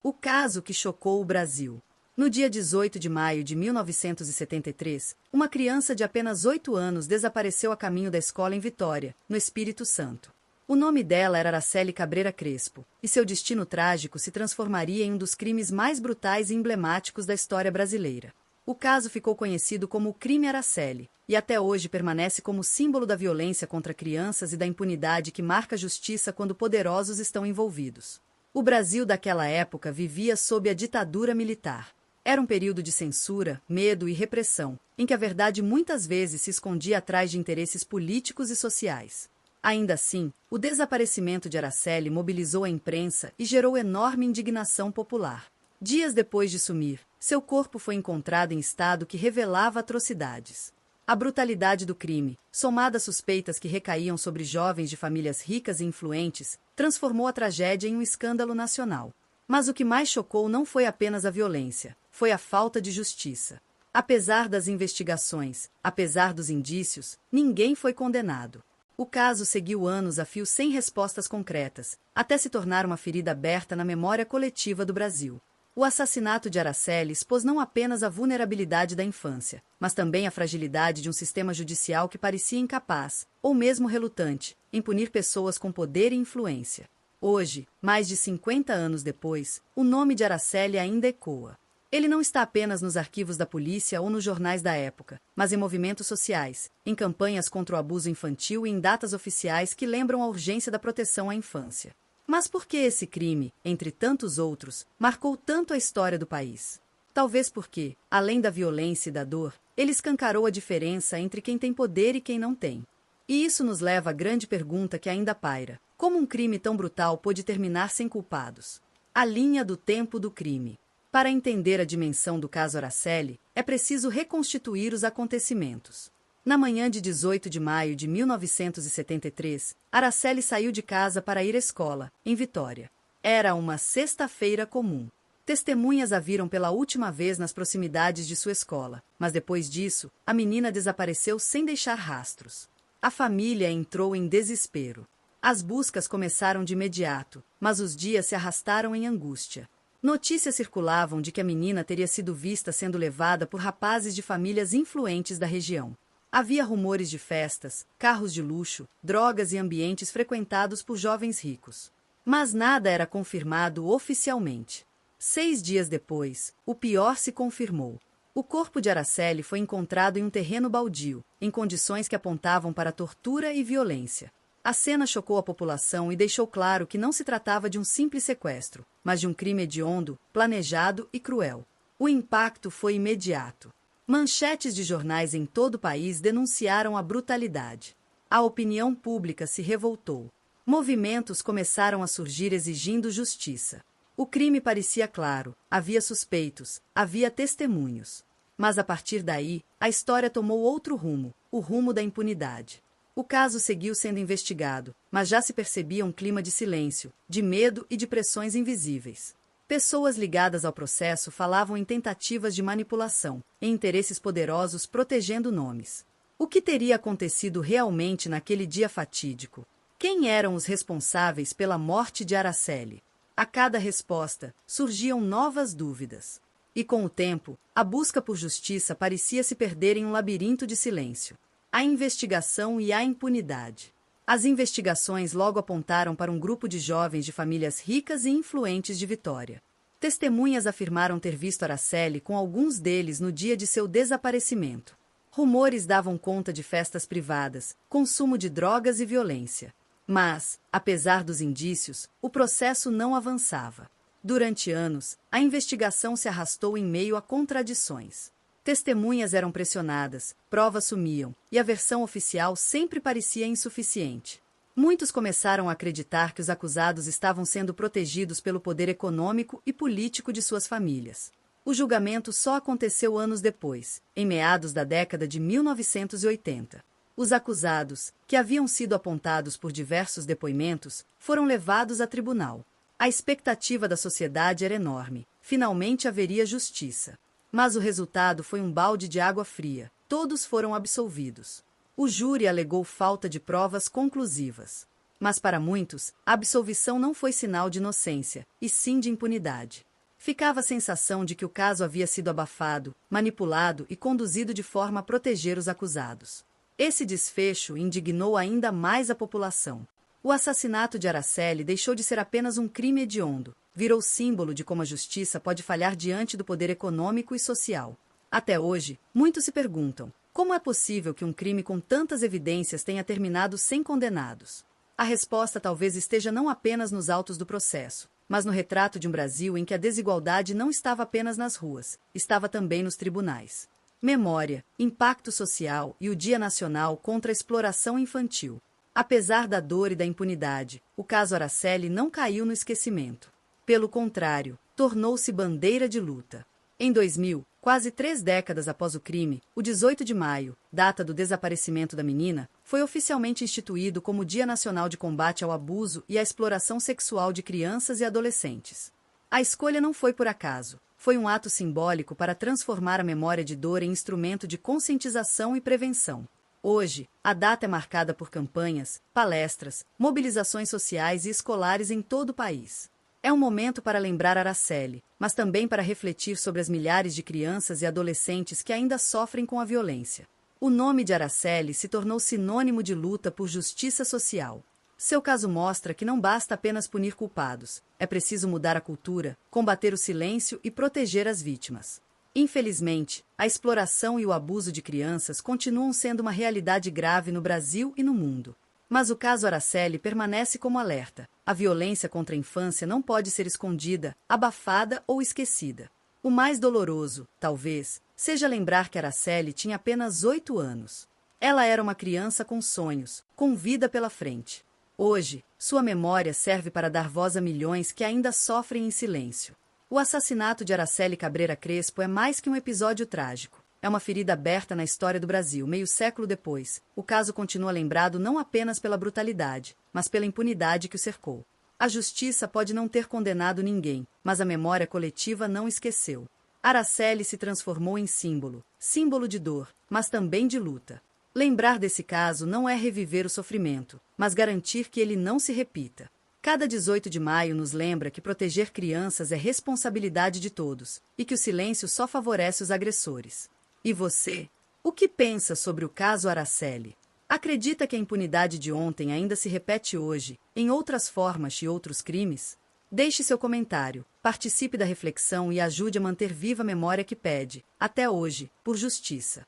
O caso que chocou o Brasil. No dia 18 de maio de 1973, uma criança de apenas 8 anos desapareceu a caminho da escola em Vitória, no Espírito Santo. O nome dela era Araceli Cabreira Crespo, e seu destino trágico se transformaria em um dos crimes mais brutais e emblemáticos da história brasileira. O caso ficou conhecido como o Crime Araceli, e até hoje permanece como símbolo da violência contra crianças e da impunidade que marca a justiça quando poderosos estão envolvidos. O Brasil daquela época vivia sob a ditadura militar. Era um período de censura, medo e repressão, em que a verdade muitas vezes se escondia atrás de interesses políticos e sociais. Ainda assim, o desaparecimento de Araceli mobilizou a imprensa e gerou enorme indignação popular. Dias depois de sumir, seu corpo foi encontrado em estado que revelava atrocidades. A brutalidade do crime, somada a suspeitas que recaíam sobre jovens de famílias ricas e influentes, transformou a tragédia em um escândalo nacional. Mas o que mais chocou não foi apenas a violência, foi a falta de justiça. Apesar das investigações, apesar dos indícios, ninguém foi condenado. O caso seguiu anos a fio sem respostas concretas, até se tornar uma ferida aberta na memória coletiva do Brasil. O assassinato de Araceli expôs não apenas a vulnerabilidade da infância, mas também a fragilidade de um sistema judicial que parecia incapaz, ou mesmo relutante, em punir pessoas com poder e influência. Hoje, mais de 50 anos depois, o nome de Araceli ainda ecoa. Ele não está apenas nos arquivos da polícia ou nos jornais da época, mas em movimentos sociais, em campanhas contra o abuso infantil e em datas oficiais que lembram a urgência da proteção à infância. Mas por que esse crime, entre tantos outros, marcou tanto a história do país? Talvez porque, além da violência e da dor, ele escancarou a diferença entre quem tem poder e quem não tem. E isso nos leva à grande pergunta que ainda paira: como um crime tão brutal pôde terminar sem culpados? A linha do tempo do crime. Para entender a dimensão do caso Araceli, é preciso reconstituir os acontecimentos. Na manhã de 18 de maio de 1973, Araceli saiu de casa para ir à escola, em Vitória. Era uma sexta-feira comum. Testemunhas a viram pela última vez nas proximidades de sua escola, mas depois disso, a menina desapareceu sem deixar rastros. A família entrou em desespero. As buscas começaram de imediato, mas os dias se arrastaram em angústia. Notícias circulavam de que a menina teria sido vista sendo levada por rapazes de famílias influentes da região. Havia rumores de festas, carros de luxo, drogas e ambientes frequentados por jovens ricos. Mas nada era confirmado oficialmente. 6 dias depois, o pior se confirmou. O corpo de Araceli foi encontrado em um terreno baldio, em condições que apontavam para tortura e violência. A cena chocou a população e deixou claro que não se tratava de um simples sequestro, mas de um crime hediondo, planejado e cruel. O impacto foi imediato. Manchetes de jornais em todo o país denunciaram a brutalidade. A opinião pública se revoltou. Movimentos começaram a surgir exigindo justiça. O crime parecia claro, havia suspeitos, havia testemunhos. Mas a partir daí, a história tomou outro rumo, o rumo da impunidade. O caso seguiu sendo investigado, mas já se percebia um clima de silêncio, de medo e de pressões invisíveis. Pessoas ligadas ao processo falavam em tentativas de manipulação, em interesses poderosos protegendo nomes. O que teria acontecido realmente naquele dia fatídico? Quem eram os responsáveis pela morte de Araceli? A cada resposta, surgiam novas dúvidas. E com o tempo, a busca por justiça parecia se perder em um labirinto de silêncio. A investigação e a impunidade. As investigações logo apontaram para um grupo de jovens de famílias ricas e influentes de Vitória. Testemunhas afirmaram ter visto Araceli com alguns deles no dia de seu desaparecimento. Rumores davam conta de festas privadas, consumo de drogas e violência. Mas, apesar dos indícios, o processo não avançava. Durante anos, a investigação se arrastou em meio a contradições. Testemunhas eram pressionadas, provas sumiam, e a versão oficial sempre parecia insuficiente. Muitos começaram a acreditar que os acusados estavam sendo protegidos pelo poder econômico e político de suas famílias. O julgamento só aconteceu anos depois, em meados da década de 1980. Os acusados, que haviam sido apontados por diversos depoimentos, foram levados a tribunal. A expectativa da sociedade era enorme. Finalmente haveria justiça. Mas o resultado foi um balde de água fria. Todos foram absolvidos. O júri alegou falta de provas conclusivas. Mas para muitos, a absolvição não foi sinal de inocência, e sim de impunidade. Ficava a sensação de que o caso havia sido abafado, manipulado e conduzido de forma a proteger os acusados. Esse desfecho indignou ainda mais a população. O assassinato de Araceli deixou de ser apenas um crime hediondo, virou símbolo de como a justiça pode falhar diante do poder econômico e social. Até hoje, muitos se perguntam: como é possível que um crime com tantas evidências tenha terminado sem condenados? A resposta talvez esteja não apenas nos autos do processo, mas no retrato de um Brasil em que a desigualdade não estava apenas nas ruas, estava também nos tribunais. Memória, impacto social e o Dia Nacional contra a Exploração Infantil. Apesar da dor e da impunidade, o caso Araceli não caiu no esquecimento. Pelo contrário, tornou-se bandeira de luta. Em 2000, quase 3 décadas após o crime, o 18 de maio, data do desaparecimento da menina, foi oficialmente instituído como Dia Nacional de Combate ao Abuso e à Exploração Sexual de Crianças e Adolescentes. A escolha não foi por acaso. Foi um ato simbólico para transformar a memória de dor em instrumento de conscientização e prevenção. Hoje, a data é marcada por campanhas, palestras, mobilizações sociais e escolares em todo o país. É um momento para lembrar Araceli, mas também para refletir sobre as milhares de crianças e adolescentes que ainda sofrem com a violência. O nome de Araceli se tornou sinônimo de luta por justiça social. Seu caso mostra que não basta apenas punir culpados, é preciso mudar a cultura, combater o silêncio e proteger as vítimas. Infelizmente, a exploração e o abuso de crianças continuam sendo uma realidade grave no Brasil e no mundo. Mas o caso Araceli permanece como alerta. A violência contra a infância não pode ser escondida, abafada ou esquecida. O mais doloroso, talvez, seja lembrar que Araceli tinha apenas 8 anos. Ela era uma criança com sonhos, com vida pela frente. Hoje, sua memória serve para dar voz a milhões que ainda sofrem em silêncio. O assassinato de Araceli Cabreira Crespo é mais que um episódio trágico. É uma ferida aberta na história do Brasil. Meio século depois, o caso continua lembrado não apenas pela brutalidade, mas pela impunidade que o cercou. A justiça pode não ter condenado ninguém, mas a memória coletiva não esqueceu. Araceli se transformou em símbolo, símbolo de dor, mas também de luta. Lembrar desse caso não é reviver o sofrimento, mas garantir que ele não se repita. Cada 18 de maio nos lembra que proteger crianças é responsabilidade de todos, e que o silêncio só favorece os agressores. E você? O que pensa sobre o caso Araceli? Acredita que a impunidade de ontem ainda se repete hoje, em outras formas e outros crimes? Deixe seu comentário, participe da reflexão e ajude a manter viva a memória que pede, até hoje, por justiça.